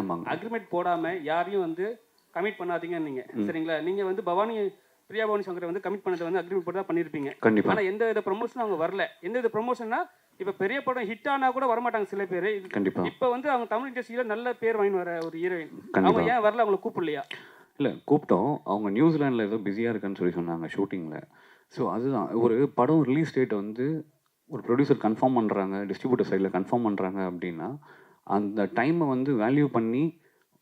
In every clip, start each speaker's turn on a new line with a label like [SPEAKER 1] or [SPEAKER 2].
[SPEAKER 1] ஆமாங்க.
[SPEAKER 2] அக்ரிமெண்ட் போடாமல் யாரையும் வந்து கமிட் பண்ணாதீங்கன்னு நீங்கள் சரிங்களா? நீங்கள் வந்து பிரியா பவானி சங்கரை வந்து கமிட் பண்ணதை வந்து அக்ரிமெண்ட் போட்டு தான் பண்ணியிருப்பீங்க.
[SPEAKER 1] கண்டிப்பாக.
[SPEAKER 2] ஆனால் எந்த வித ப்ரொமோஷனும் அவங்க வரல. எந்த வித ப்ரொமோஷன்னா இப்போ பெரிய படம் ஹிட் ஆனால் கூட வரமாட்டாங்க சில பேர்.
[SPEAKER 1] கண்டிப்பாக.
[SPEAKER 2] இப்போ வந்து அவங்க தமிழ் இண்டஸ்ட்ரியில் நல்ல பேர் வாங்கி வர ஒரு ஹீரோயின், அவங்க
[SPEAKER 1] கண்டிப்பாக.
[SPEAKER 2] ஏன் வரல? அவங்களை கூப்பிடலையா?
[SPEAKER 1] இல்லை, கூப்பிட்டோம். அவங்க நியூசிலாண்டில் ஏதோ பிஸியாக இருக்குன்னு சொல்லி சொன்னாங்க ஷூட்டிங்கில். ஸோ அதுதான், ஒரு படம் ரிலீஸ் டேட் வந்து ஒரு ப்ரொடியூசர் கன்ஃபார்ம் பண்ணுறாங்க, டிஸ்ட்ரிபியூட்டர் சைடில் கன்ஃபார்ம் பண்ணுறாங்க அப்படின்னா அந்த டைமை வந்து வேல்யூ பண்ணி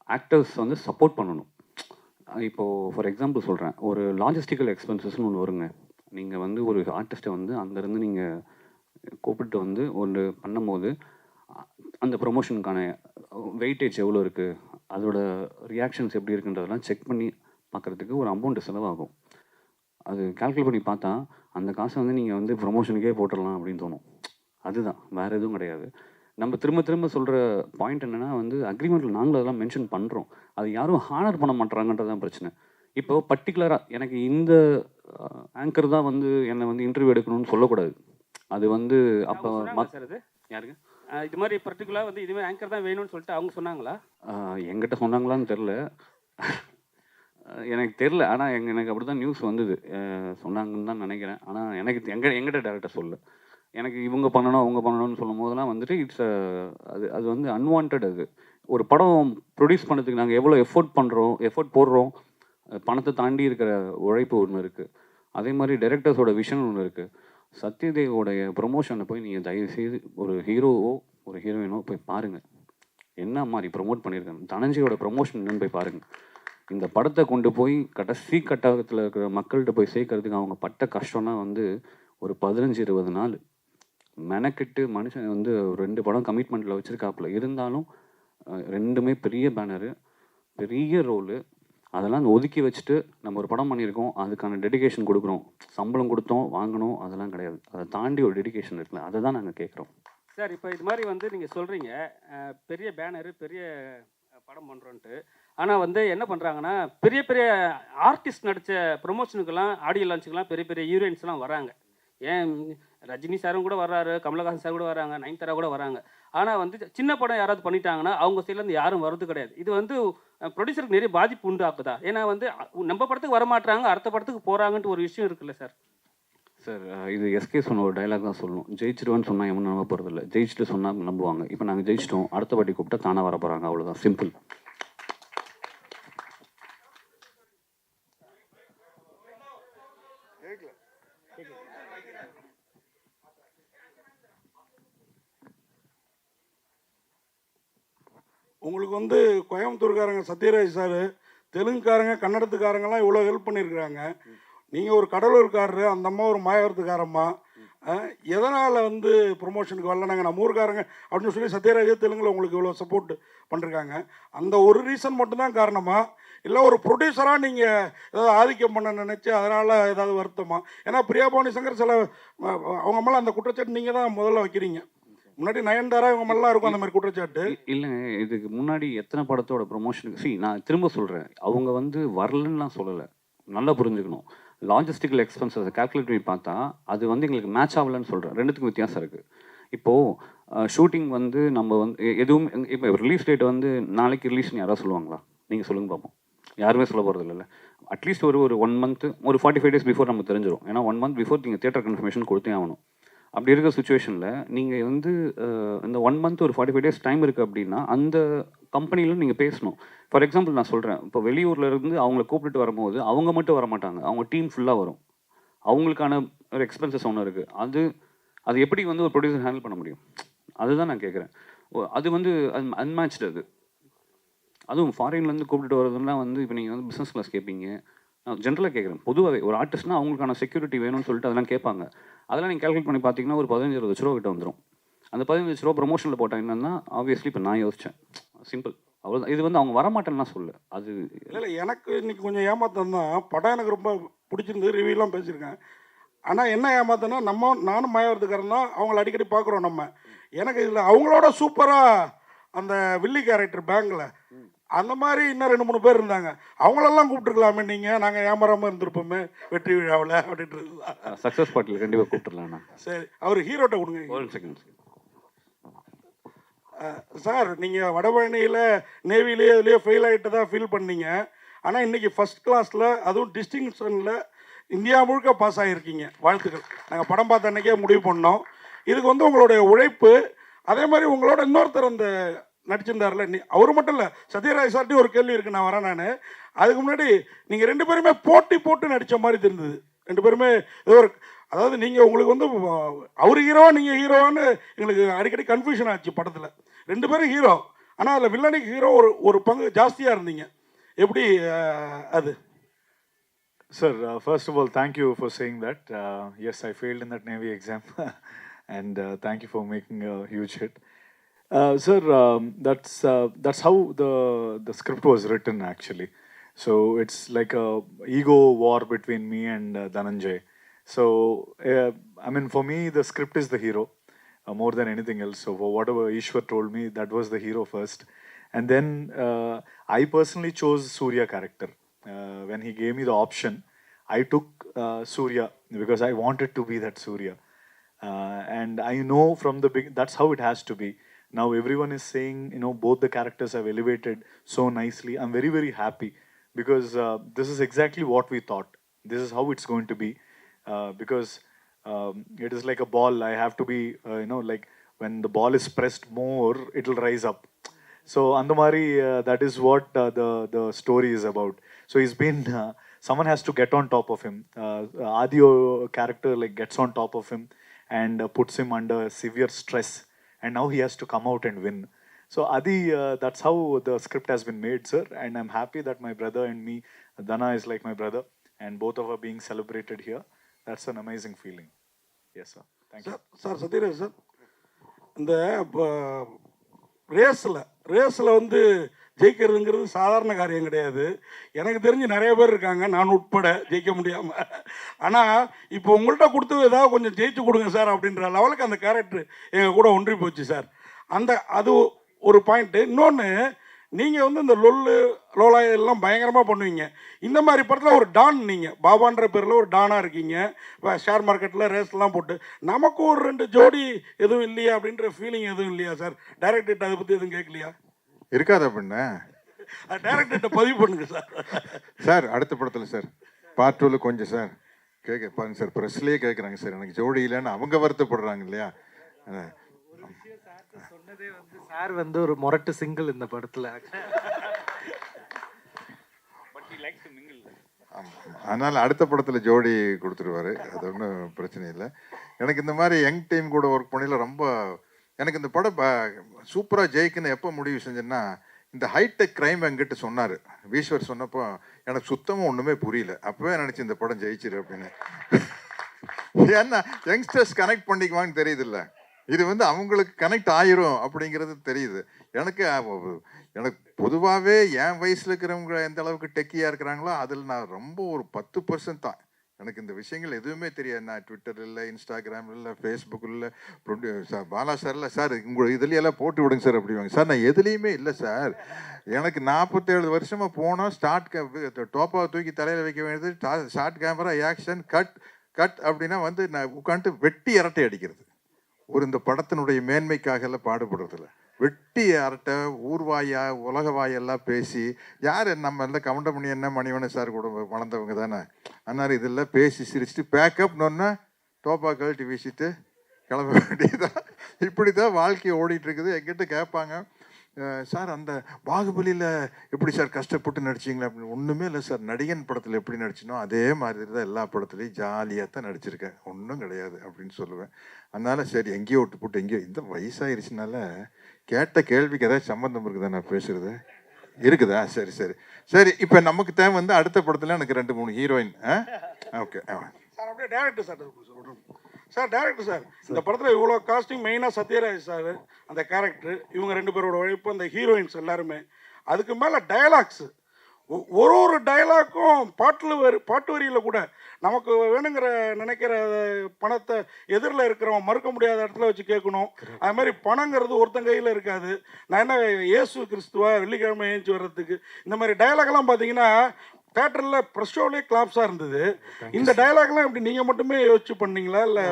[SPEAKER 1] ஆக்டர்ஸ் வந்து சப்போர்ட் பண்ணணும். இப்போது ஃபார் எக்ஸாம்பிள் சொல்கிறேன், ஒரு லாஜிஸ்டிக்கல் எக்ஸ்பென்சஸ்னு ஒன்று வருங்க. நீங்கள் வந்து ஒரு ஆர்டிஸ்ட்டை வந்து அங்கேருந்து நீங்கள் கூப்பிட்டு வந்து ஒன்று பண்ணும்போது அந்த ப்ரொமோஷனுக்கான வெயிட்டேஜ் எவ்வளோ இருக்குது, அதோட ரியாக்ஷன்ஸ் எப்படி இருக்குன்றதெல்லாம் செக் பண்ணி பார்க்குறதுக்கு ஒரு அமௌண்ட்டு செலவாகும். அது கால்குலேட் பண்ணி பார்த்தா அந்த காசை வந்து நீங்கள் வந்து ப்ரொமோஷனுக்கே போட்டுடலாம் அப்படின்னு தோணும். அதுதான், வேறு எதுவும் கிடையாது. நம்ம திரும்ப திரும்ப சொல்கிற பாயிண்ட் என்னென்னா வந்து அக்ரிமெண்ட்டில் நாங்களும் அதெல்லாம் மென்ஷன் பண்ணுறோம். அது யாரும் ஹானர் பண்ண மாட்டுறாங்கன்றது தான் பிரச்சனை. இப்போ பர்டிகுலராக எனக்கு இந்த ஆங்கர் தான் வந்து என்னை வந்து இன்டர்வியூ எடுக்கணும்னு சொல்லக்கூடாது. அது வந்து அப்போ
[SPEAKER 2] சார் அது
[SPEAKER 1] யாருங்க
[SPEAKER 2] இது மாதிரி பர்டிகுலராக வந்து இதுமாதிரி ஆங்கர் தான் வேணும்னு சொல்லிட்டு அவங்க சொன்னாங்களா?
[SPEAKER 1] எங்கிட்ட சொன்னாங்களான்னு தெரில, எனக்கு தெரில. ஆனால் எனக்கு அப்படி தான் நியூஸ் வந்தது, சொன்னாங்கன்னு தான் நினைக்கிறேன். ஆனால் எனக்கு எங்கிட்ட டேரக்டர் சொல்ல. எனக்கு இவங்க பண்ணணும் அவங்க பண்ணணும்னு சொல்லும் போதெல்லாம் வந்துட்டு இட்ஸ் அது வந்து அன்வான்ட். அது ஒரு படம் ப்ரொடியூஸ் பண்ணுறதுக்கு நாங்கள் எவ்வளோ எஃபோர்ட் போடுறோம், பணத்தை தாண்டி இருக்கிற உழைப்பு ஒன்று இருக்குது. அதே மாதிரி டைரக்டர்ஸோட விஷன் ஒன்று இருக்குது. சத்யதேவோடைய ப்ரொமோஷனை போய் நீங்கள் தயவுசெய்து ஒரு ஹீரோவோ ஒரு ஹீரோயினோ போய் பாருங்கள், என்ன மாதிரி ப்ரொமோட் பண்ணியிருக்காங்க. தனஞ்சயோட ப்ரொமோஷன் என்னன்னு போய் பாருங்கள். இந்த படத்தை கொண்டு போய் கடைசி கட்டத்தில் இருக்கிற மக்கள்கிட்ட போய் சேர்க்கறதுக்கு அவங்க பட்ட கஷ்டம்னா வந்து ஒரு 15-20 நாள் மெனக்கெட்டு மனுஷன் வந்து ஒரு 2 படம் கமிட்மெண்ட்டில் வச்சுருக்காப்புல. இருந்தாலும் ரெண்டுமே பெரிய பேனரு, பெரிய ரோலு, அதெல்லாம் ஒதுக்கி வச்சுட்டு நம்ம ஒரு படம் பண்ணியிருக்கோம், அதுக்கான டெடிகேஷன் கொடுக்குறோம். சம்பளம் கொடுத்தோம் வாங்கணும் அதெல்லாம் கிடையாது. அதை தாண்டி ஒரு டெடிகேஷன் இருக்குல்ல, அதை தான் நாங்கள் கேட்குறோம்.
[SPEAKER 2] சார் இப்போ இது மாதிரி வந்து நீங்கள் சொல்கிறீங்க பெரிய பேனரு பெரிய படம் பண்ணுறோன்ட்டு. ஆனால் வந்து என்ன பண்ணுறாங்கன்னா பெரிய பெரிய ஆர்டிஸ்ட் நடித்த ப்ரொமோஷனுக்கெல்லாம் ஆடியோ லான்ச்சுக்கெல்லாம் பெரிய பெரிய ஹீரோயின்ஸ்லாம் வராங்க. ஏன் ரஜினி சாரும் கூட வர்றாரு, கமலஹாசன் சார் கூட வராங்க, நயன்தாரா கூட வராங்க. ஆனால் வந்து சின்ன படம் யாராவது பண்ணிட்டாங்கன்னா அவங்க சைட்லேருந்து யாரும் வர்றது கிடையாது. இது வந்து ப்ரொடியூசருக்கு நிறைய பாதிப்பு உண்டாக்குதா? ஏன்னா வந்து நம்ம படத்துக்கு வரமாட்டாங்க, அடுத்த படத்துக்கு போகிறாங்கன்ட்டு ஒரு விஷயம் இருக்குல்ல சார்?
[SPEAKER 1] சார் இது எஸ்கே சொன்ன ஒரு டைலாக் தான் சொல்லணும். ஜெயிச்சிருவேன்னு சொன்னால் எவனும் நம்ப போகிறதில்ல, ஜெயிச்சுட்டு சொன்னால் நம்புவாங்க. இப்போ நாங்கள் ஜெயிச்சிட்டோம், அடுத்த வாட்டி கூப்பிட்டா தானாக வர போகிறாங்க, அவ்வளோதான், சிம்பிள்.
[SPEAKER 3] உங்களுக்கு வந்து கோயம்புத்தூர்காரங்க சத்யராஜ் சார், தெலுங்குக்காரங்க கன்னடத்துக்காரங்கெல்லாம் இவ்வளோ ஹெல்ப் பண்ணியிருக்கிறாங்க. நீங்கள் ஒரு கடலூர்காரரு, அந்த அம்மா ஒரு மாயவரத்துக்காரம்மா. எதனால் வந்து ப்ரொமோஷனுக்கு வரல, நாங்கள் நம்ம ஊருக்காரங்க அப்படின்னு சொல்லி சத்யராஜே தெலுங்கில் உங்களுக்கு இவ்வளோ சப்போர்ட் பண்ணிருக்காங்க. அந்த ஒரு ரீசன் மட்டும்தான் காரணமா, இல்லை ஒரு ப்ரொடியூசராக நீங்கள் ஏதாவது ஆதிக்கம் பண்ண நினச்சி அதனால் ஏதாவது வருத்தமா? ஏன்னா பிரியா பவானி சங்கர் சில அவங்க மேலே அந்த குற்றச்சாட்டு நீங்கள் தான் முதல்ல வைக்கிறீங்க. முன்னாடி நயன்தாரா இவங்க மேலாம் இருக்கும் அந்த மாதிரி குற்றச்சாட்டு.
[SPEAKER 1] இல்லைங்க, இதுக்கு முன்னாடி எத்தனை படத்தோட ப்ரொமோஷனுக்கு நான் திரும்ப சொல்கிறேன், அவங்க வந்து வரலன்னுலாம் சொல்லலை, நல்லா புரிஞ்சுக்கணும். லாஜிஸ்டிக்கல் எக்ஸ்பென்சஸ் கால்குலேட் பண்ணி பார்த்தா அது வந்து எங்களுக்கு மேட்ச் ஆகலன்னு சொல்கிறேன். ரெண்டுத்துக்கும் வித்தியாசம் இருக்குது. இப்போது ஷூட்டிங் வந்து நம்ம வந்து எதுவும் இப்போ ரிலீஸ் டேட் வந்து நாளைக்கு ரிலீஸ்னு யாராவது சொல்லுவாங்களா? நீங்கள் சொல்லுங்க பார்ப்போம். யாருமே சொல்ல போகிறது இல்லை. அட்லீஸ்ட் ஒரு 1 மந்த்து, ஒரு 45 days பிஃபோர் நமக்கு தெரிஞ்சிடும். ஏன்னா 1 month பிஃபோர் நீங்கள் தியேட்டர் கன்ஃபர்மேஷன் கொடுத்தே ஆகணும். அப்படி இருக்கிற சுச்சுவேஷனில் நீங்கள் வந்து இந்த 1 month ஒரு 45 days டைம் இருக்குது அப்படின்னா அந்த கம்பெனியில் நீங்கள் பேசணும். ஃபார் எக்ஸாம்பிள் நான் சொல்கிறேன், இப்போ வெளியூரில் இருந்து அவங்கள கூப்பிட்டு வரும்போது அவங்க மட்டும் வர மாட்டாங்க, அவங்க டீம் ஃபுல்லாக வரும். அவங்களுக்கான ஒரு எக்ஸ்பென்சஸ் ஒன்று இருக்குது. அது எப்படி வந்து ஒரு ப்ரொடியூசர் ஹேண்டில் பண்ண முடியும்? அதுதான் நான் கேட்குறேன். அது வந்து அன்மேட்ச்டு. அதுவும் ஃபாரின்லேருந்து கூப்பிட்டு வரதுலாம் வந்து இப்போ நீங்கள் வந்து பிஸ்னஸ் கிளாஸ் கேட்பீங்க. நான் ஜென்ரலாக கேட்குறேன், பொதுவாகவே ஒரு ஆர்டிஸ்ட்னா அவங்களுக்கான செக்யூரிட்டி வேணும்னு சொல்லிட்டு அதெல்லாம் கேட்பாங்க. அதெல்லாம் நீங்கள் கால்குலேட் பண்ணி பார்த்தீங்கன்னா ஒரு 15-20 லட்ச ரூபா கிட்ட வந்துடும். அந்த 15 லட்ச ரூபா ப்ரொமோஷனில் போட்டால் என்னன்னா ஆப்வியஸ்லி இப்போ நான் யோசித்தேன், சிம்பிள், அவ்வளோதான். இது வந்து அவங்க வரமாட்டேன்னா சொல்ல, அது
[SPEAKER 3] இல்லை எனக்கு இன்னைக்கு கொஞ்சம் ஏமாத்தம் தான். படம் எனக்கு ரொம்ப பிடிச்சிருந்து, ரிவ்யூலாம் பேசியிருக்கேன். ஆனால் என்ன ஏமாத்தனா, நானும் மாயவரத்துக்காரன் தான், அவங்கள அடிக்கடி பார்க்குறோம் நம்ம. எனக்கு இதில் அவங்களோட சூப்பராக அந்த வில்லி கேரக்டர் பேங்கில் அந்த மாதிரி இன்னும் 2-3 பேர் இருந்தாங்க. அவங்களெல்லாம் கூப்பிட்டுருக்கலாமே நீங்கள், நாங்கள் ஏமாறாமல் இருந்திருப்போமே வெற்றி விழாவில் அப்படின்றது தான்.
[SPEAKER 1] சக்ஸஸ் பார்ட்டியில் கண்டிப்பாக கூப்பிட்டுருலாண்ணா.
[SPEAKER 3] சரி, அவர் ஹீரோட்ட கொடுங்க.
[SPEAKER 1] ஒரு செகண்ட்.
[SPEAKER 3] சார் நீங்கள் வடபழனியில் நேவிலேயே இதுலேயே ஃபெயில் ஆகிட்டு தான் ஃபீல் பண்ணீங்க. ஆனால் இன்றைக்கி ஃபஸ்ட் கிளாஸில் அதுவும் டிஸ்டிங்ஷனில் இந்தியா முழுக்க பாஸ் ஆகியிருக்கீங்க. வாழ்த்துக்கள். நாங்கள் படம் பார்த்த அன்றைக்கே முடிவு பண்ணோம். இதுக்கு வந்து உங்களுடைய உழைப்பு, அதே மாதிரி உங்களோட இன்னொருத்தர் அந்த நடிச்சிருந்தார்ல, அவர் மட்டும் இல்லை, சத்யராஜ் சார்ட்டி ஒரு கேள்வி இருக்குது, நான் வரேன். நான் அதுக்கு முன்னாடி நீங்கள் 2 பேருமே போட்டி போட்டு நடித்த மாதிரி தெரிந்தது. 2 பேருமே ஏதோ ஒரு, அதாவது நீங்கள் உங்களுக்கு வந்து அவர் ஹீரோவா நீங்கள் ஹீரோவான்னு எங்களுக்கு அடிக்கடி கன்ஃபியூஷன் ஆச்சு படத்தில். 2 பேரும் ஹீரோ, ஆனால் அதில் வில்லனுக்கு ஹீரோ ஒரு பங்கு ஜாஸ்தியாக இருந்தீங்க. எப்படி அது?
[SPEAKER 4] Sir, first of all, thank you for saying that. Yes, I failed in that Navy exam, and thank you for making a huge hit. Sir, that's how the script was written actually. So it's like a ego war between me and Dhananjay. So I mean, for me, the script is the hero more than anything else. So for whatever Ishwar told me, that was the hero first, and then I personally chose Surya character. When he gave me the option, I took Surya because I wanted to be that Surya. And I know from the beginning that's how it has to be. Now everyone is saying, you know, both the characters have elevated so nicely. I'm very, very happy because this is exactly what we thought. This is how it's going to be. Because it is like a ball. I have to be, you know, like when the ball is pressed more, it'll rise up. So Andamari, that is what the story is about. So he's been, someone has to get on top of him. Adio character like gets on top of him and puts him under severe stress. And now he has to come out and win. So Adi, that's how the script has been made, sir. And I'm happy that my brother and me, Dana is like my brother. And both of us being celebrated here. That's an amazing feeling. Yes, sir. Thank you.
[SPEAKER 3] Sir Sathyaraj sir, இந்த ரேஸில் வந்து ஜெயிக்கிறதுங்கிறது சாதாரண காரியம் கிடையாது. எனக்கு தெரிஞ்சு நிறைய பேர் இருக்காங்க, நான் உட்பட, ஜெயிக்க முடியாமல். ஆனால் இப்போ உங்கள்கிட்ட கொடுத்து ஏதாவது கொஞ்சம் ஜெயிச்சு கொடுங்க சார் அப்படின்ற லெவலுக்கு அந்த கேரக்டர் எங்கள் கூட ஒன்றி போச்சு சார். அது ஒரு பாயிண்ட்டு. இன்னொன்று, நீங்கள் வந்து இந்த லோலாய் எல்லாம் பயங்கரமாக பண்ணுவீங்க. இந்த மாதிரி படத்தில் ஒரு டான், நீங்கள் பாபான்ற பேரில் ஒரு டானாக இருக்கீங்க. இப்போ ஷேர் மார்க்கெட்டில் ரேஸ்லாம் போட்டு நமக்கு ஒரு 2 ஜோடி எதுவும் இல்லையா அப்படின்ற ஃபீலிங் எதுவும் இல்லையா சார்? டைரக்டர்கிட்ட அதை பற்றி எதுவும் கேட்கலையா?
[SPEAKER 5] இருக்காது அப்படின்னா
[SPEAKER 3] டைரக்டர்கிட்ட பதிவு பண்ணுங்க சார்.
[SPEAKER 5] சார் அடுத்த படத்தில் சார் பார்ட் 2ல கொஞ்சம் சார் பாருங்க சார், ப்ரெஸ்லேயே கேட்குறாங்க சார், எனக்கு ஜோடி இல்லைன்னு அவங்க வருத்தப்படுறாங்க இல்லையா?
[SPEAKER 6] சொன்னதே வந்து சார் வந்து ஒரு மொரட்டு சிங்கிள் இந்த படத்துல.
[SPEAKER 5] அதனால் அடுத்த படத்தில் ஜோடி கொடுத்துருவாரு, அது ஒன்றும் பிரச்சனை இல்லை. எனக்கு இந்த மாதிரி யங் டீம் கூட ஒர்க் பண்ணல ரொம்ப எனக்கு இந்த படம் சூப்பராக ஜெயிக்குன்னு எப்போ முடிவு செஞ்சேன்னா, இந்த ஹைடெக் கிரைம் என்கிட்ட சொன்னார் ஈஸ்வர். சொன்னப்போ எனக்கு சுத்தமாக ஒன்றுமே புரியல. அப்போவே நினச்சி இந்த படம் ஜெயிச்சிரு அப்படின்னு. ஏன்னா யங்ஸ்டர்ஸ் கனெக்ட் பண்ணிக்குவான்னு தெரியுது இல்லை, இது வந்து அவங்களுக்கு கனெக்ட் ஆயிரும் அப்படிங்கிறது தெரியுது. எனக்கு பொதுவாகவே என் வயசில் இருக்கிறவங்க எந்த அளவுக்கு டெக்கியாக இருக்கிறாங்களோ அதில் நான் ரொம்ப ஒரு 10% தான். எனக்கு இந்த விஷயங்கள் எதுவுமே தெரியாது. நான் ட்விட்டர் இல்லை, இன்ஸ்டாகிராம் இல்லை, ஃபேஸ்புக் இல்லை, பாலா சார் இல்லை சார் உங்கள் இதுலையெல்லாம் போட்டு விடுங்க சார் அப்படிவாங்க. சார் நான் எதுலேயுமே இல்லை சார். எனக்கு 47 வருஷமாக போனோம். டோப்பாவை தூக்கி தலையில் வைக்க வேண்டியது, ஷார்ட் கேமரா, ஆக்ஷன், கட் அப்படின்னா வந்து நான் உட்காந்துட்டு வெட்டி அரட்டை அடிக்கிறது. இந்த படத்தினுடைய மேன்மைக்காக எல்லாம் பாடுபடுறதில்ல. வெட்டி அரட்டை, ஊர்வாயா, உலக வாயெல்லாம் பேசி, யார் நம்ம எல்லாம் கவுண்டமணி என்ன மணிவன சார் கூட வளர்ந்தவங்க தானே. அதனால் இதெல்லாம் பேசி சிரிச்சுட்டு பேக்கப்னோன்னா டோப்பா கழட்டி வீசிட்டு கிளம்ப வேண்டியதான். இப்படி தான் வாழ்க்கையை ஓடிட்டுருக்குது. எங்கிட்ட கேட்பாங்க, சார் அந்த பாகுபலியில் எப்படி சார் கஷ்டப்பட்டு நடிச்சிங்களா அப்படின்னு. ஒன்றுமே இல்லை சார், நடிகன் படத்தில் எப்படி நடிச்சினோ அதே மாதிரி தான் எல்லா படத்துலையும் ஜாலியாக தான் நடிச்சிருக்கேன், ஒன்றும் கிடையாது அப்படின்னு சொல்லுவேன். அதனால் சரி எங்கேயோ விட்டு போட்டு எங்கேயோ இந்த வயசாகிருச்சுனால கேட்ட கேள்விக்கு ஏதாவது சம்மந்தம் இருக்குதா நான் பேசுகிறது? இருக்குதா? சரி சரி சரி. இப்போ நமக்கு தேவை வந்து அடுத்த படத்தில் எனக்கு 2-3 ஹீரோயின். Okay sir.
[SPEAKER 3] அப்படியே director sir sir director sir, இந்த படத்தில் இவ்வளோ காஸ்டிங், மெயினாக சத்யராஜ் சார் அந்த கேரக்டர், இவங்க 2 பேரோட உழைப்பு, அந்த ஹீரோயின்ஸ் எல்லாருமே, அதுக்கு மேலே டயலாக்ஸு, ஒரு டயலாக்கும் பாட்டு வரியில் கூட நமக்கு வேணுங்கிற நினைக்கிற பணத்தை எதிரில் இருக்கிறவன் மறுக்க முடியாத இடத்துல வச்சு கேட்கணும். அது மாதிரி பணங்கிறது ஒருத்தன் கையில் இருக்காது. நான் என்ன இயேசு கிறிஸ்துவா வெள்ளிக்கிழமை ஏஞ்சி வர்றதுக்கு, இந்த மாதிரி டயலாக்லாம் பார்த்தீங்கன்னா தேட்டரில் ப்ரெஸ் ஷோலேயே கிளாப்ஸாக இருந்தது. இந்த டயலாக்லாம் எப்படி நீங்கள் மட்டுமே யோசிச்சு பண்ணீங்களா இல்லை?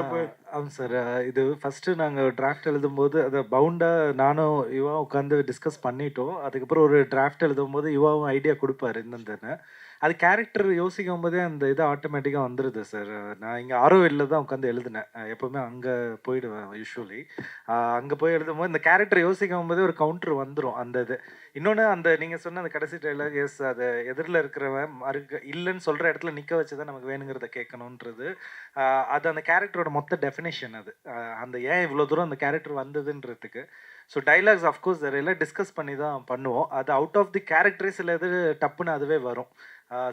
[SPEAKER 6] ஆமாம் சார். இது ஃபஸ்ட்டு நாங்கள் டிராஃப்ட் எழுதும்போது அதை பவுண்டாக நானும் யுவா உட்காந்து டிஸ்கஸ் பண்ணிட்டோம். அதுக்கப்புறம் ஒரு டிராஃப்ட் எழுதும்போது யுவாவும் ஐடியா கொடுப்பாரு இந்தந்தன்னு. அது கேரக்டர் யோசிக்கும் போதே அந்த இது ஆட்டோமேட்டிக்காக வந்துடுது சார். நான் இங்கே ஆரோவில்ல தான் உட்காந்து எழுதினேன். எப்போவுமே அங்கே போயிடுவேன் யூஸ்வலி. அங்கே போய் எழுதும்போது இந்த கேரக்டர் யோசிக்கும் போதே ஒரு கவுண்டர் வந்துடும் அந்த இது. இன்னொன்று அந்த நீங்கள் சொன்ன அந்த கடைசி டைலாக், எஸ் அது எதிரில் இருக்கிறவன் இல்லைன்னு சொல்கிற இடத்துல நிற்க வச்சு தான் நமக்கு வேணுங்கிறத கேட்கணுன்றது, அது அந்த கேரக்டரோட மொத்த டெஃபினேஷன் அது. அந்த ஏன் இவ்வளோ தூரம் அந்த கேரக்டர் வந்ததுன்றதுக்கு. ஸோ டைலாக்ஸ் அஃப்கோர்ஸ் எல்லாம் டிஸ்கஸ் பண்ணி தான் பண்ணுவோம். அது அவுட் ஆஃப் தி கேரக்டரே சில இது டப்புன்னு அதுவே வரும்.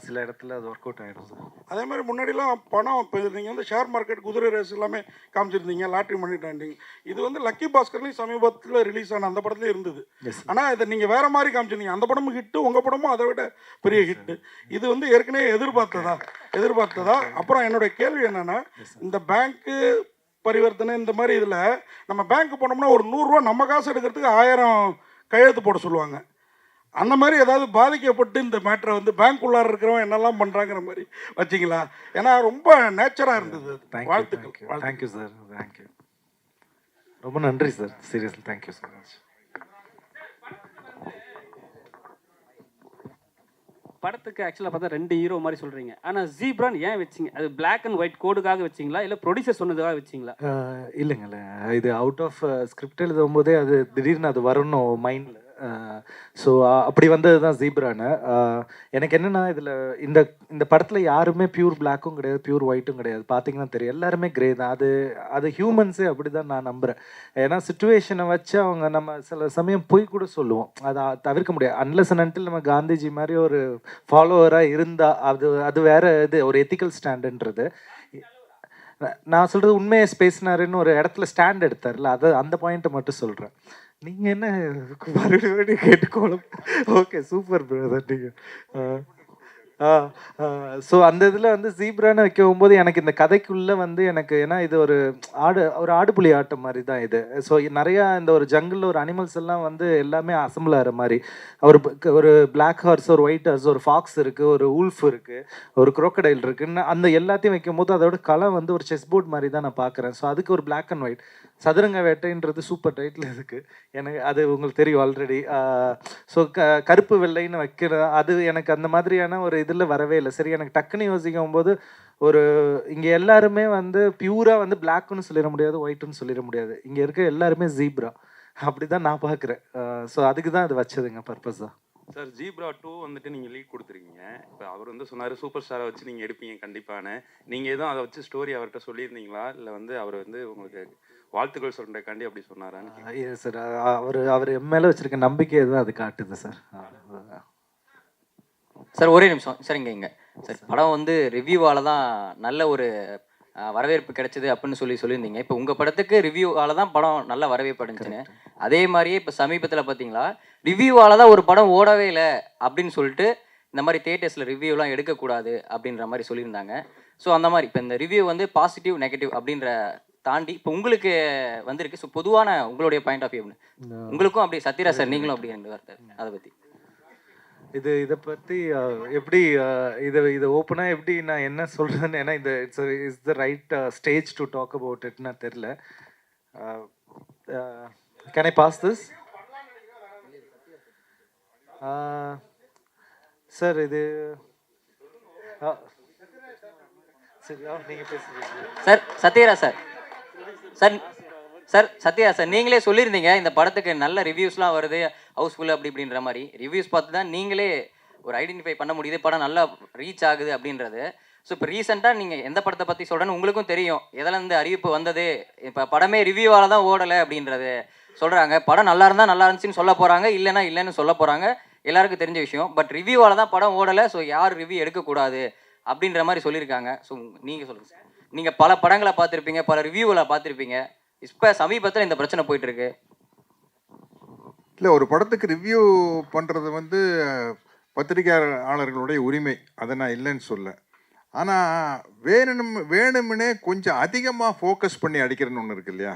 [SPEAKER 6] சில இடத்துல அது ஒர்க் அவுட் ஆகிடும் சார்.
[SPEAKER 3] அதே மாதிரி முன்னாடிலாம் பணம் இப்போ நீங்கள் வந்து ஷேர் மார்க்கெட், குதிரை ரேஸ் எல்லாமே காமிச்சிருந்தீங்க, லாட்ரி மணி டாண்டிங். இது வந்து லக்கி பாஸ்கர்லையும் சமீபத்தில் ரிலீஸ் ஆன அந்த படத்துலேயும் இருந்தது. ஆனால் இதை நீங்கள் வேறு மாதிரி காமிச்சிருந்தீங்க. அந்த படமும் ஹிட்டு, உங்கள் படமும் அதை விட பெரிய ஹிட்டு. இது வந்து ஏற்கனவே எதிர்பார்த்ததா. அப்புறம் என்னுடைய கேள்வி என்னென்னா, இந்த பேங்க்கு பரிவர்த்தனை இந்த மாதிரி இதில் நம்ம பேங்க்கு போனோம்னா ஒரு 100 ரூபா நம்ம காசு எடுக்கிறதுக்கு 1000 கையெழுத்து போட சொல்லுவாங்க. அந்த மாதிரி ஏதாவது பாதிக்கப்பட்டு இந்த மேட்டரை வந்து பேங்க் உள்ளார இருக்கிறவன் என்னெல்லாம் பண்ணுறாங்கிற மாதிரி வச்சிங்களா? ஏன்னா ரொம்ப நேச்சராக இருந்தது. வாழ்த்துக்கள்.
[SPEAKER 6] Thank you sir. தேங்க்யூ, ரொம்ப நன்றி sir. Seriously thank you so much.
[SPEAKER 2] படத்துக்கு ஆக்சுவலாக பார்த்தா 2 ஹீரோ மாதிரி சொல்கிறீங்க. ஆனால் ஜீப்ரான் ஏன் வச்சிங்க? அது பிளாக் அண்ட் ஒயிட் கோடுக்காக வச்சிங்களா, இல்லை ப்ரொடியூசர் சொன்னதுக்காக வச்சிங்களா?
[SPEAKER 6] இல்லைங்களே, இது அவுட் ஆஃப் ஸ்கிரிப்ட் எழுதும் போதே அது திடீர்னு அது வரணும் மைண்டில். ஸோ அப்படி வந்தது தான் ஜீப்ரானு. எனக்கு என்னென்னா, இதில் இந்த படத்தில் யாருமே பியூர் பிளாக்கும் கிடையாது, பியூர் ஒயிட்டும் கிடையாது. பார்த்தீங்கன்னா தெரியும், எல்லாருமே கிரே தான். அது ஹியூமன்ஸே அப்படி தான் நான் நம்புகிறேன். ஏன்னா சுச்சுவேஷனை வச்சு அவங்க நம்ம சில சமயம் பொய் கூட சொல்லுவோம். அதை தவிர்க்க முடியாது. அன்லெஸ் அண்ட் அன்டில் நம்ம காந்திஜி மாதிரி ஒரு ஃபாலோவராக இருந்தால் அது வேறு இது, ஒரு எத்திக்கல் ஸ்டாண்டுன்றது. நான் சொல்கிறது உண்மையை பேசினாருன்னு ஒரு இடத்துல ஸ்டாண்ட் எடுத்தார்ல, அந்த பாயிண்ட்டை மட்டும் சொல்கிறேன். நீங்கள் என்ன மறுபடியும் கேட்டுக்கோளும். ஓகே, சூப்பர் பிரதர் நீங்கள். ஸோ அந்த இதில் வந்து ஜீப்ரான்னு வைக்க போகும்போது எனக்கு இந்த கதைக்குள்ளே வந்து எனக்கு, ஏன்னா இது ஒரு ஆடுபுலி ஆட்டம் மாதிரி தான் இது. ஸோ நிறையா இந்த ஒரு ஜங்கிளில் ஒரு அனிமல்ஸ் எல்லாம் வந்து எல்லாமே அசம்பிள் ஆகிற மாதிரி, ஒரு பிளாக் ஹார்ஸ், ஒரு ஒயிட் ஹார்ஸ், ஒரு ஃபாக்ஸ் இருக்குது, ஒரு ஊல்ஃப் இருக்குது, ஒரு குரோக்கடைல் இருக்குன்னு அந்த எல்லாத்தையும் வைக்கும் போது அதோட களம் வந்து ஒரு செஸ் போர்ட் மாதிரி தான் நான் பார்க்குறேன். ஸோ அதுக்கு ஒரு பிளாக் அண்ட் ஒயிட் சதுரங்க வேட்டைன்றது சூப்பர் டைட்டில் இருக்குது. எனக்கு அது உங்களுக்கு தெரியும் ஆல்ரெடி. ஸோ கருப்பு வெள்ளைன்னு வைக்கிற அது எனக்கு அந்த மாதிரியான ஒரு இதில் வரவே இல்லை. சரி, எனக்கு டக்குன்னு யோசிக்கும் போது ஒரு இங்கே எல்லாருமே வந்து பியூராக வந்து பிளாக்குன்னு சொல்லிட முடியாது, ஒயிட்டுன்னு சொல்லிட முடியாது. இங்கே இருக்க எல்லாருமே ஜீப்ரா, அப்படி தான் நான் பார்க்குறேன். ஸோ அதுக்கு தான் அது வச்சதுங்க பர்பஸாக.
[SPEAKER 7] சார், ஜீப்ரா 2 வந்துட்டு நீங்கள் லீட் கொடுத்துருக்கீங்க. இப்போ அவர் வந்து சொன்னார் சூப்பர் ஸ்டாரை வச்சு நீங்கள் எடுப்பீங்க கண்டிப்பான. நீங்கள் எதுவும் அதை வச்சு ஸ்டோரி அவர்கிட்ட சொல்லியிருந்தீங்களா, இல்லை வந்து அவர் வந்து உங்களுக்கு வாழ்த்துக்கள் சொல்கிறக்காண்டி அப்படி சொன்னாரான்னு?
[SPEAKER 6] சார், அவர் என் மேலே வச்சுருக்க நம்பிக்கை தான் அது காட்டுது சார்.
[SPEAKER 8] சார் ஒரே நிமிஷம் சார். இங்கே சார், படம் வந்து ரிவ்யூவால் தான் நல்ல ஒரு வரவேற்பு கிடைச்சது அப்படின்னு சொல்லியிருந்தீங்க. இப்போ உங்கள் படத்துக்கு ரிவ்யூவால் தான் படம் நல்ல வரவேற்பு அடைஞ்சுன்னு, அதே மாதிரியே இப்போ சமீபத்தில் பார்த்தீங்களா ரிவ்யூவால் தான் ஒரு படம் ஓடவே இல்லை அப்படின்னு சொல்லிட்டு இந்த மாதிரி தியேட்டர்ஸில் ரிவ்யூலாம் எடுக்கக்கூடாது அப்படின்ற மாதிரி சொல்லியிருந்தாங்க. ஸோ அந்த மாதிரி இப்போ இந்த ரிவ்யூ வந்து பாசிட்டிவ் நெகட்டிவ் அப்படின்ற தாண்டி இப்போ உங்களுக்கு வந்திருக்கு. ஸோ பொதுவான உங்களுடைய பாயிண்ட் ஆஃப் வியூ உங்களுக்கும் அப்படி, சத்யராஜ் சார் நீங்களும் அப்படி ரெண்டு வார்த்தை அதை பற்றி.
[SPEAKER 6] இதை பற்றி எப்படி இதை ஓப்பனாக எப்படி நான் என்ன சொல்கிறேன்னு, ஏன்னா இந்த it's the right stage to talk about இட்னா தெரில. Can I pass this sir? இது சரி, நீங்கள் பேசுகிறீங்க
[SPEAKER 8] sir. Sathyaraj sir, Sathya sir, நீங்களே சொல்லியிருந்தீங்க இந்த படத்துக்கு நல்ல ரிவ்யூஸ்லாம் வருது, ஹவுஸ்ஃபுல் அப்படி இப்படின்ற மாதிரி. ரிவ்யூஸ் பார்த்து தான் நீங்களே ஒரு ஐடென்டிஃபை பண்ண முடியுது படம் நல்லா ரீச் ஆகுது அப்படின்றது. ஸோ இப்போ ரீசெண்டாக நீங்கள் எந்த படத்தை பற்றி சொல்கிறேன்னு உங்களுக்கும் தெரியும். எதிலேருந்து அறிவிப்பு வந்தது, இப்போ படமே ரிவ்யூவால் தான் ஓடலை அப்படின்றது சொல்கிறாங்க. படம் நல்லா இருந்தால் நல்லா இருந்துச்சுன்னு சொல்ல போகிறாங்க, இல்லைன்னா இல்லைன்னு சொல்ல போகிறாங்க, எல்லாருக்கும் தெரிஞ்ச விஷயம். பட் ரிவ்யூவால் தான் படம் ஓடலை, ஸோ யார் ரிவ்யூ எடுக்கக்கூடாது அப்படின்ற மாதிரி சொல்லியிருக்காங்க. ஸோ நீங்கள் சொல்லுங்கள் சார். நீங்கள் பல படங்களை பார்த்துருப்பீங்க, பல ரிவ்யூவில் பார்த்துருப்பீங்க. இப்போ சமீபத்தில் இந்த பிரச்சனை போயிட்டு இருக்கு.
[SPEAKER 5] இல்லை, ஒரு படத்துக்கு ரிவ்யூ பண்ணுறது வந்து பத்திரிகையாளர்களுடைய உரிமை, அதை நான் இல்லைன்னு சொல்ல. ஆனால் வேணும்னே கொஞ்சம் அதிகமாக ஃபோக்கஸ் பண்ணி அடிக்கிறேன்னு ஒன்று இருக்கு இல்லையா?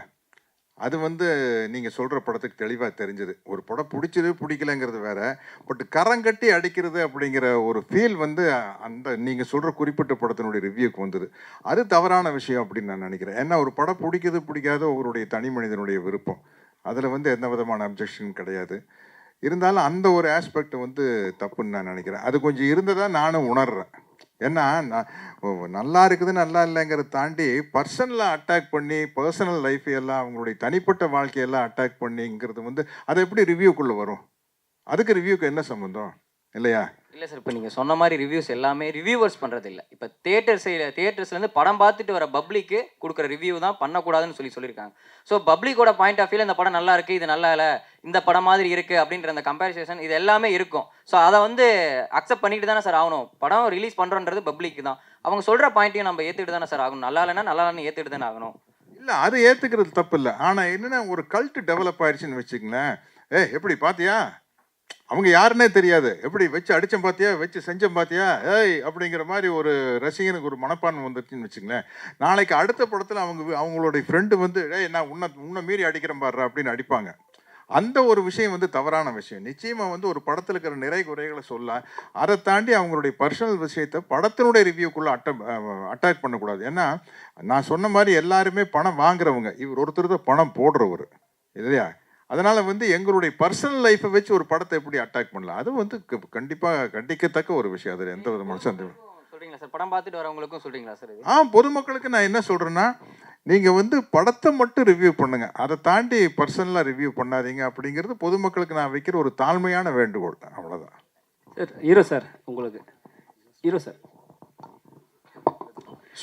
[SPEAKER 5] அது வந்து நீங்கள் சொல்கிற படத்துக்கு தெளிவாக தெரிஞ்சது. ஒரு படம் பிடிச்சது பிடிக்கலங்கிறது வேற, பட் கரங்கட்டி அடிக்கிறது அப்படிங்கிற ஒரு ஃபீல் வந்து அந்த நீங்கள் சொல்கிற குறிப்பிட்ட படத்தினுடைய ரிவ்யூக்கு வந்தது. அது தவறான விஷயம் அப்படின்னு நான் நினைக்கிறேன். ஏன்னா ஒரு படம் பிடிக்குது பிடிக்காத ஒருவருடைய தனி மனிதனுடைய விருப்பம், அதில் வந்து எந்த விதமான அப்ஜெக்ஷன் கிடையாது. இருந்தாலும் அந்த ஒரு ஆஸ்பெக்ட் வந்து தப்புன்னு நான் நினைக்கிறேன். அது கொஞ்சம் இருந்ததாக நானும் உணர்றேன். ஏன்னா நான் நல்லா இருக்குது நல்லா இல்லைங்கிறத தாண்டி பர்சனலாக அட்டாக் பண்ணி பர்சனல் லைஃப் எல்லாம் அவங்களுடைய தனிப்பட்ட வாழ்க்கையெல்லாம் அட்டாக் பண்ணிங்கிறது வந்து அது எப்படி ரிவ்யூக்குள்ளே வரும்? அதுக்கு ரிவ்யூக்கு என்ன சம்மந்தம் இல்லையா?
[SPEAKER 8] இல்லை சார், இப்போ நீங்கள் சொன்ன மாதிரி ரிவ்யூஸ் எல்லாமே ரிவ்யூவர்ஸ் பண்ணுறது இல்லை. இப்போ தியேட்டர்ஸ்லேருந்து படம் பார்த்துட்டு வர பப்ளிக்கு கொடுக்குற ரிவ்யூ தான் பண்ணக்கூடாதுன்னு சொல்லியிருக்காங்க. ஸோ பப்ளிக்கோட பாயிண்ட் ஆஃப் வியூவில் இந்த படம் நல்லா இருக்குது, இது நல்லா இல்லை, இந்த படம் மாதிரி இருக்குது அப்படின்ற அந்த கம்பேரிசேஷன் இது எல்லாமே இருக்கும். ஸோ அதை வந்து அக்செப்ட் பண்ணிட்டு தானே சார் ஆகணும். படம் ரிலீஸ் பண்ணுறோன்றது பப்ளிக் தான். அவங்க சொல்கிற பாயிண்ட்டையும் நம்ம ஏற்றுக்கிட்டு தானே சார் ஆகணும். நல்லா இல்லைன்னா நல்லா இல்லைன்னு ஏற்றுக்கிட்டு தானே ஆகணும்.
[SPEAKER 5] இல்லை, அது ஏற்றுக்கிறது தப்பு இல்லை. ஆனால் என்னென்னா ஒரு கல்ட் டெவலப் ஆயிடுச்சுன்னு வச்சுக்கங்களேன். எப்படி பார்த்தியா, அவங்க யாருன்னே தெரியாது, எப்படி வச்சு அடித்தம் பார்த்தியா, வச்சு செஞ்சம் பார்த்தியா, அப்படிங்கிற மாதிரி ஒரு ரசிகனுக்கு ஒரு மனப்பான்மை வந்துருச்சுன்னு வச்சுங்களேன். நாளைக்கு அடுத்த படத்தில் அவங்களுடைய ஃப்ரெண்டு வந்து நான் உன்னை மீறி அடிக்கிறேன் பாடுறா அப்படின்னு அடிப்பாங்க. அந்த ஒரு விஷயம் வந்து தவறான விஷயம். நிச்சயமாக வந்து ஒரு படத்தில் இருக்கிற நிறை குறைகளை சொல்ல, அதை தாண்டி அவங்களுடைய பர்சனல் விஷயத்தை படத்தினுடைய ரிவ்யூக்குள்ளே அட்டாக் பண்ணக்கூடாது. ஏன்னா நான் சொன்ன மாதிரி எல்லாருமே பணம் வாங்குறவங்க, இவர் ஒருத்தர் தான் பணம் போடுறவர் இல்லையா? அதனால் வந்து எங்களுடைய பர்சனல் லைஃப்பை வச்சு ஒரு படத்தை எப்படி அட்டாக் பண்ணலாம், அது வந்து கண்டிப்பாக கண்டிக்கத்தக்க ஒரு விஷயம். அதில் எந்த விதமான சந்தேகம்
[SPEAKER 8] சொல்கிறீங்களா சார்? படம் பார்த்துட்டு வரவங்களுக்கும் சொல்கிறீங்களா சார்?
[SPEAKER 5] பொதுமக்களுக்கு நான் என்ன சொல்கிறேன்னா, நீங்கள் வந்து படத்தை மட்டும் ரிவ்யூ பண்ணுங்க, அதை தாண்டி பர்சனலாக ரிவ்யூ பண்ணாதீங்க அப்படிங்கிறது பொதுமக்களுக்கு நான் வைக்கிற ஒரு தாழ்மையான வேண்டுகோள். அவ்வளோதான்
[SPEAKER 2] சார். ஹீரோ சார், உங்களுக்கு ஹீரோ சார்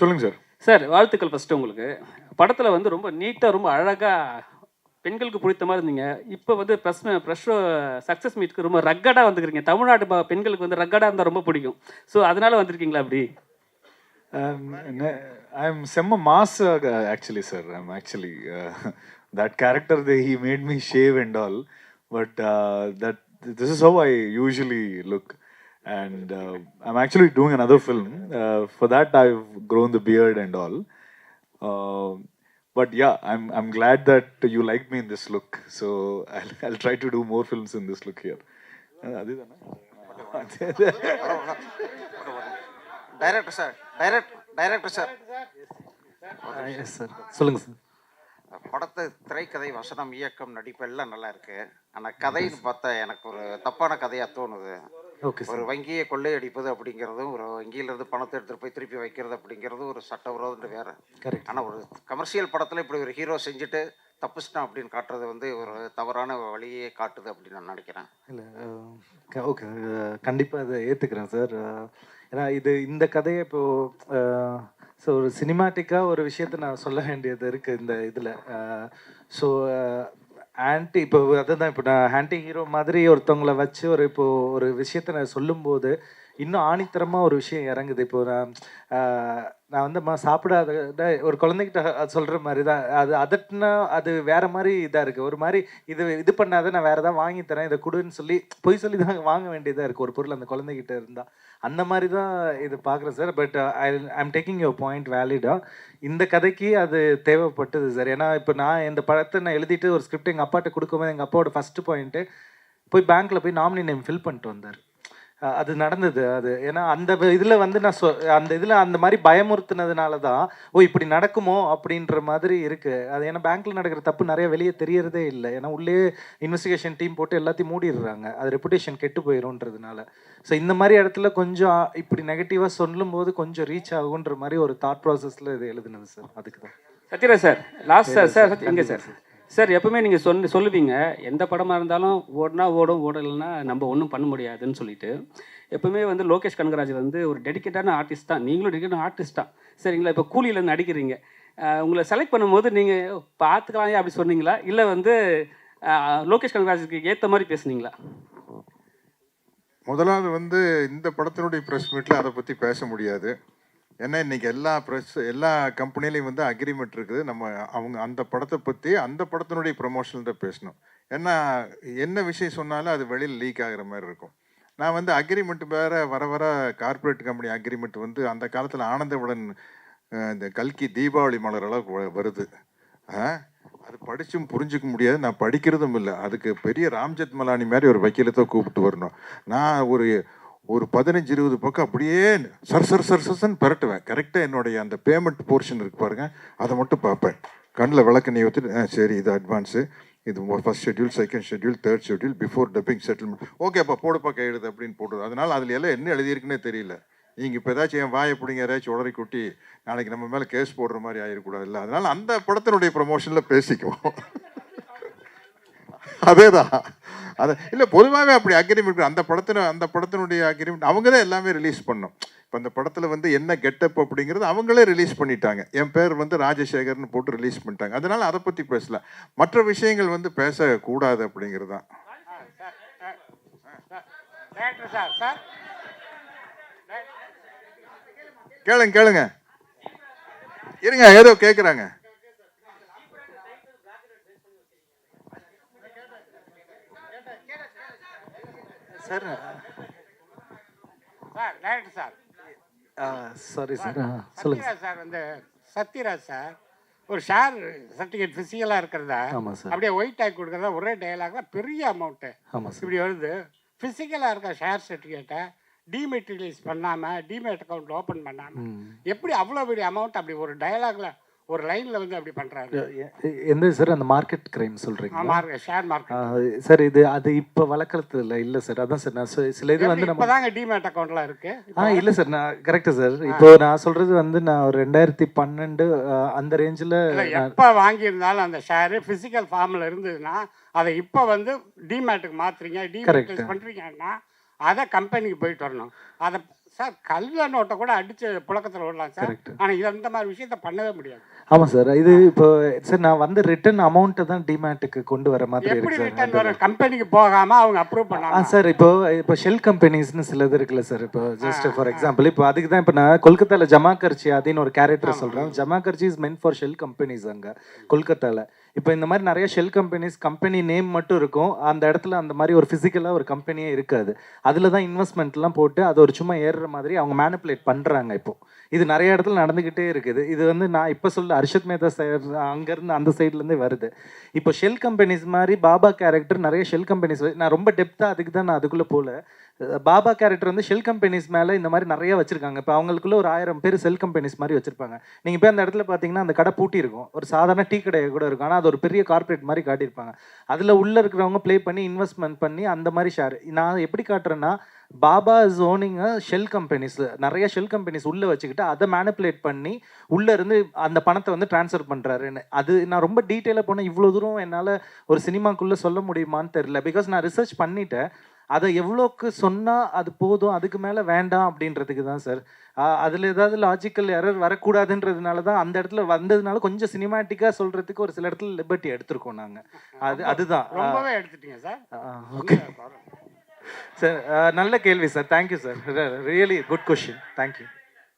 [SPEAKER 4] சொல்லுங்கள் சார்.
[SPEAKER 2] சார் வாழ்த்துக்கள் ஃபஸ்ட்டு. உங்களுக்கு படத்தில் வந்து ரொம்ப நீட்டாக ரொம்ப அழகாக பெண்களுக்கு பிடித்த மாதிரி இருந்தீங்க. இப்போ வந்து ப்ரெஷ் சக்ஸஸ் மீட்க்கு ரொம்ப ரக்கடாக வந்துக்கிறீங்க. தமிழ்நாட்டு பெண்களுக்கு வந்து ரக்கடாக இருந்தால் ரொம்ப பிடிக்கும். ஸோ அதனால் வந்திருக்கீங்களா அப்படி?
[SPEAKER 4] I'm Semma Mass actually, sir. I'm actually that character. He made me shave and all, but this is how I usually look. And I'm actually doing another film. For that, I've grown the beard and all. But yeah, I'm glad that you like me in this look. So I'll try to do more films in this look here.
[SPEAKER 9] Director sir, director sir,
[SPEAKER 6] sir சொல்லுங்கள் sir.
[SPEAKER 9] படத்தை திரைக்கதை, வசனம், இயக்கம், நடிப்பு எல்லாம் நல்லா இருக்கு. ஆனால் கதைன்னு பார்த்தா எனக்கு ஒரு தப்பான கதையாக தோணுது. ஒரு வங்கியை கொள்ளையடிப்பது அப்படிங்கிறதும், ஒரு வங்கியிலிருந்து பணத்தை எடுத்துகிட்டு போய் திருப்பி வைக்கிறது அப்படிங்கிறதும் ஒரு சட்டவிரோதம் வேறு. ஆனால் ஒரு கமர்ஷியல் படத்தில் இப்படி ஒரு ஹீரோ செஞ்சுட்டு தப்புச்சிட்டான் அப்படின்னு காட்டுறது வந்து ஒரு தவறான வழியே காட்டுது அப்படின்னு நான் நினைக்கிறேன்.
[SPEAKER 6] இல்லை, ஓகே, கண்டிப்பாக அதை ஏற்றுக்கிறேன் சார். ஏன்னா இந்த கதையை இப்போது ஸோ ஒரு சினிமாட்டிக்காக ஒரு விஷயத்த நான் சொல்ல வேண்டியது இருக்குது இந்த இதில். ஸோ ஆன்டி இப்போ அதுதான், இப்போ நான் ஆன்டி ஹீரோ மாதிரி ஒருத்தவங்களை வச்சு இப்போது ஒரு விஷயத்தை நான் சொல்லும்போது இன்னும் ஆணித்தரமாக ஒரு விஷயம் இறங்குது. இப்போ நான் வந்து சாப்பிடாத ஒரு குழந்தைகிட்ட சொல்கிற மாதிரி தான் அது. அதட்டுனா அது வேறு மாதிரி இதாக இருக்குது. ஒரு மாதிரி இது பண்ணாத, நான் வேறு எதாவது வாங்கி தரேன், இதை கொடுன்னு சொல்லி பொய் சொல்லி தான் வாங்க வேண்டியதாக இருக்குது ஒரு பொருள் அந்த குழந்தைகிட்ட இருந்தால். அந்த மாதிரி தான் இது பார்க்குறேன் sir. But I'm taking your point வேலிடாக. இந்த கதைக்கு அது தேவைப்பட்டது சார். ஏன்னா இப்போ நான் இந்த படத்தை நான் எழுதிட்டு ஒரு ஸ்கிரிப்ட் எங்கள் அப்பாட்ட கொடுக்கும்போது எங்கள் அப்பாவோட ஃபஸ்ட்டு பாயிண்ட்டு போய் பேங்க்கில் போய் நாமினி நேம் ஃபில் பண்ணிட்டு வந்தார். அது நடந்தது. அது ஏன்னா அந்த இதில் வந்து நான் அந்த இதில் அந்த மாதிரி பயமுறுத்தினதுனால தான் இப்படி நடக்குமோ அப்படின்ற மாதிரி இருக்குது. அது ஏன்னா பேங்க்கில் நடக்கிற தப்பு நிறைய வெளியே தெரியறதே இல்லை. ஏன்னா உள்ளே இன்வெஸ்டிகேஷன் டீம் போட்டு எல்லாத்தையும் மூடிடுறாங்க, அது ரெப்புடேஷன் கெட்டு போயிடும்ன்றதுனால. ஸோ இந்த மாதிரி இடத்துல கொஞ்சம் இப்படி நெகட்டிவாக சொல்லும்போது கொஞ்சம் ரீச் ஆகுன்ற மாதிரி ஒரு தாட் ப்ராசஸில் இது எழுதுனது சார். அதுக்கு தான்.
[SPEAKER 2] சத்யராஜ் சார், லாஸ்ட் சார் எங்கே சார்? சார் எப்பவுமே நீங்கள் சொல்லுவீங்க எந்த படமாக இருந்தாலும் ஓடினா ஓடும், ஓடலைன்னா நம்ம ஒன்றும் பண்ண முடியாதுன்னு சொல்லிட்டு. எப்பவுமே வந்து லோகேஷ் கனகராஜ் வந்து ஒரு டெடிக்கேட்டான ஆர்டிஸ்ட் தான், நீங்களும் டெடிக்கேட்டான ஆர்டிஸ்ட் தான் சரிங்களா? இப்போ கூலியில் நடிக்கிறீங்க, உங்களை செலக்ட் பண்ணும்போது நீங்கள் பார்த்துக்கலாம் அப்படி சொன்னீங்களா, இல்லை வந்து லோகேஷ் கனகராஜுக்கு ஏற்ற மாதிரி பேசுனீங்களா?
[SPEAKER 5] முதலாவது வந்து இந்த படத்தினுடைய ப்ரெஸ் மீட்டில் அதை பற்றி பேச முடியாது. ஏன்னா இன்றைக்கி எல்லா கம்பெனிலையும் வந்து அக்ரிமெண்ட் இருக்குது. அவங்க அந்த படத்தை பற்றி அந்த படத்தினுடைய ப்ரொமோஷன் தான் பேசணும். ஏன்னா என்ன விஷயம் சொன்னாலும் அது வெளியில் லீக் ஆகிற மாதிரி இருக்கும். நான் வந்து அக்ரிமெண்ட் வேறு வர கார்ப்பரேட் கம்பெனி அக்ரிமெண்ட் வந்து அந்த காலத்தில் ஆனந்தவுடன் இந்த கல்கி தீபாவளி மலர் அளவுக்கு வருது. அது படிச்சும் புரிஞ்சுக்க முடியாது, நான் படிக்கிறதும் இல்லை. அதுக்கு பெரிய ராம்ஜெத் மலானி மாதிரி ஒரு வக்கீலத்தை கூப்பிட்டு வரணும். நான் ஒரு 15-20 பக்கம் அப்படியே சர்ன்னு பெரட்டுவேன். கரெக்டாக என்னுடைய அந்த பேமெண்ட் போர்ஷன் இருக்கு பாருங்க, அதை மட்டும் பார்ப்பேன். கண்ணில் விளக்கு நீ ஊற்றிட்டு சரி இது அட்வான்ஸு, இது first schedule, second schedule, third schedule, before dubbing settlement, ஓகேப்பா போடுப்பா கையெழுது அப்படின்னு போடுது. அதனால் அதில் எல்லாம் என்ன எழுதியிருக்குன்னே தெரியல. நீங்கள் இப்போ ஏதாச்சும் என் வாயை பிடிங்க ஏதாச்சும் உடறி குட்டி நாளைக்கு நம்ம மேலே கேஸ் போடுற மாதிரி ஆகிடக்கூடாது இல்லை. அதனால் அந்த படத்தினுடைய ப்ரமோஷனில் பேசிக்குவோம். அதே தான் அதை இல்லை, பொதுவாகவே அப்படி அக்ரிமெண்ட் அந்த படத்தினுடைய அக்ரிமெண்ட் அவங்க தான் எல்லாமே ரிலீஸ் பண்ணோம். இப்போ அந்த படத்தில் வந்து என்ன கெட்டப் அப்படிங்கிறது அவங்களே ரிலீஸ் பண்ணிட்டாங்க. என் பேர் வந்து ராஜசேகர்னு போட்டு ரிலீஸ் பண்ணிட்டாங்க. அதனால் அதை பற்றி பேசல, மற்ற விஷயங்கள் வந்து பேசக்கூடாது அப்படிங்கிறது தான். கேளுங்க இருங்க, ஏதோ கேட்குறாங்க.
[SPEAKER 6] Sir
[SPEAKER 10] director sir,
[SPEAKER 6] sorry sir, சொல்லுங்க
[SPEAKER 10] சார். வந்து சத்யராஜ் சார் ஒரு ஷேர் சர்டிஃபிகேட் ஃபிசிக்கலாக இருக்கிறதா
[SPEAKER 6] ஆமாம் சார்,
[SPEAKER 10] அப்படியே ஒயிட் ஆகி கொடுக்குறதா ஒரே டைலாக்ல பெரிய அமௌண்ட்டு
[SPEAKER 6] ஆமாம் சார்.
[SPEAKER 10] இப்படி வருது. ஃபிசிக்கலாக இருக்க ஷேர் சர்டிஃபிகேட்டை டிமெட்டீரியலைஸ் பண்ணாமல் டிமேட் அக்கௌண்ட் ஓப்பன் பண்ணாமல் எப்படி அவ்வளோ பெரிய அமௌண்ட் அப்படி ஒரு டயலாக்ல ஒரு லைனில் வந்து அப்படி பண்ணுறாரு?
[SPEAKER 6] எந்த சார் அந்த மார்க்கெட் கிரைம் சொல்கிறீங்க?
[SPEAKER 10] ஷேர் மார்க்கெட்
[SPEAKER 6] சார், இது அது இப்போ வளர்க்குறதுல இல்லை சார். அதான் சார் நான் சில இது வந்து நம்ம
[SPEAKER 10] தாங்க டிமேட் அக்கௌண்ட்லாம் இருக்கு.
[SPEAKER 6] இல்லை சார், நான் கரெக்டு சார். இப்போ நான் சொல்கிறது வந்து நான் ஒரு 2012 அந்த ரேஞ்சில்
[SPEAKER 10] எப்போ வாங்கியிருந்தாலும் அந்த ஷேரு ஃபிசிக்கல் ஃபார்மில் இருந்ததுன்னா அதை இப்போ வந்து டிமேட்டுக்கு மாற்றுறீங்க, டிமேட் பண்ணுறீங்கன்னா அதை கம்பெனிக்கு போயிட்டு வரணும். அதை சார் கல்ல நோட்டை கூட அடிச்சு புழக்கத்தில் விடலாம் சார். ஆனால் இது அந்த மாதிரி விஷயத்த பண்ணவே முடியாது.
[SPEAKER 6] ஆமாம் சார். இது இப்போ சார் நான் வந்து ரிட்டர்ன் அமௌண்ட்டை தான் டிமேட்டுக்கு கொண்டு வர மாதிரி
[SPEAKER 10] எப்படி
[SPEAKER 6] இருக்கு
[SPEAKER 10] ரிட்டர்ன்
[SPEAKER 6] சார்.
[SPEAKER 10] வரும்? கம்பெனிக்கு போகாமல் அவங்க அப்ரூவ் பண்ணாங்க
[SPEAKER 6] சார். இப்போ ஷெல் கம்பெனிஸ்னு சிலது இருக்குல்ல சார். இப்போ ஜஸ்ட் ஃபார் எக்ஸாம்பிள், இப்போ அதுக்கு தான் இப்போ நான் கொல்கத்தாவில் ஜமாகர்ச்சி அப்படின்னு ஒரு கேரக்டர் சொல்கிறேன். Jamakharchi is meant for shell companies அங்கே கொல்கத்தாவில். இப்போ இந்த மாதிரி நிறைய ஷெல் கம்பெனிஸ், கம்பெனி நேம் மட்டும் இருக்கும், அந்த இடத்துல அந்த மாதிரி ஒரு ஃபிசிக்கலாக ஒரு கம்பெனியே இருக்காது. அதில் தான் இன்வெஸ்ட்மெண்ட்லாம் போட்டு அது ஒரு சும்மா ஏறுற மாதிரி அவங்க மேனிப்புலேட் பண்ணுறாங்க. இப்போ இது நிறைய இடத்துல நடந்துக்கிட்டே இருக்குது. இது வந்து நான் இப்போ சொல்ல அர்ஷத் மேத்தா சார் அங்கேருந்து அந்த சைட்லேருந்தே வருது. இப்போ ஷெல் கம்பெனிஸ் மாதிரி பாபா கேரக்டர் நிறைய ஷெல் கம்பெனிஸ், நான் ரொம்ப டெப்த்தாக அதுக்கு தான் நான் அதுக்குள்ளே போகல. பாபா கேரக்டர் வந்து ஷெல் கம்பெனிஸ் மேலே இந்த மாதிரி நிறைய வச்சுருக்காங்க. இப்போ அவங்களுக்குள்ள ஒரு 1000 பேர் செல் கம்பெனிஸ் மாதிரி வச்சுருப்பாங்க. நீங்கள் போய் அந்த இடத்துல பார்த்தீங்கன்னா அந்த கடை பூட்டி இருக்கும், ஒரு சாதாரண டீ கடை கூட இருக்கும், ஆனால் அது ஒரு பெரிய கார்பரேட் மாதிரி காட்டியிருப்பாங்க. அதில் உள்ளே இருக்கிறவங்க ப்ளே பண்ணி இன்வெஸ்ட்மெண்ட் பண்ணி அந்த மாதிரி ஷேர். நான் எப்படி காட்டுறேன்னா, Baba is owning shell companies, நிறைய ஷெல் கம்பெனிஸ் உள்ளே வச்சுக்கிட்டு அதை மேனிப்புலேட் பண்ணி உள்ளே இருந்து அந்த பணத்தை வந்து ட்ரான்ஸ்ஃபர் பண்ணுறாருன்னு. அது நான் ரொம்ப டீட்டெயிலாக போனேன். இவ்வளோ தூரம் என்னால் ஒரு சினிமாக்குள்ளே சொல்ல முடியுமான்னு தெரில. பிகாஸ் நான் ரிசர்ச் பண்ணிட்டேன். அதை எவ்வளோக்கு சொன்னால் அது போதும், அதுக்கு மேலே வேண்டாம் அப்படின்றதுக்கு தான் சார். அதில் ஏதாவது லாஜிக்கல் எரர் வரக்கூடாதுன்றதுனால தான் அந்த இடத்துல வந்ததுனால கொஞ்சம் சினிமாட்டிக்காக சொல்கிறதுக்கு ஒரு சில இடத்துல லிபர்ட்டி எடுத்திருக்கோம் நாங்கள். அதுதான்
[SPEAKER 10] ரொம்பவே எடுத்துட்டீங்க சார்.
[SPEAKER 6] ஓகே சார், நல்ல கேள்வி sir. Thank you sir, really good question. Thank you.